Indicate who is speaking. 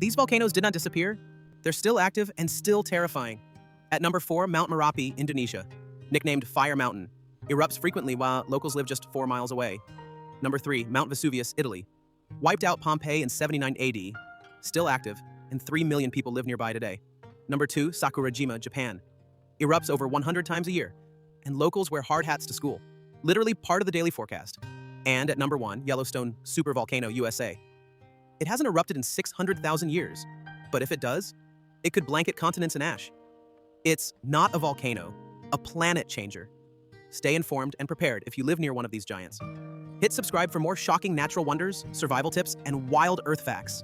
Speaker 1: these volcanoes did not disappear. They're still active and still terrifying. At number 4, Mount Merapi, Indonesia. Nicknamed Fire Mountain, erupts frequently while locals live just 4 miles away. Number 3, Mount Vesuvius, Italy. Wiped out Pompeii in 79 AD, still active, and 3 million people live nearby today. Number 2, Sakurajima, Japan. Erupts over 100 times a year, and locals wear hard hats to school. Literally part of the daily forecast. And at number 1, Yellowstone Supervolcano, USA. It hasn't erupted in 600,000 years, but if it does, it could blanket continents in ash. It's not a volcano, a planet changer. Stay informed and prepared if you live near one of these giants. Hit subscribe for more shocking natural wonders, survival tips, and wild Earth facts.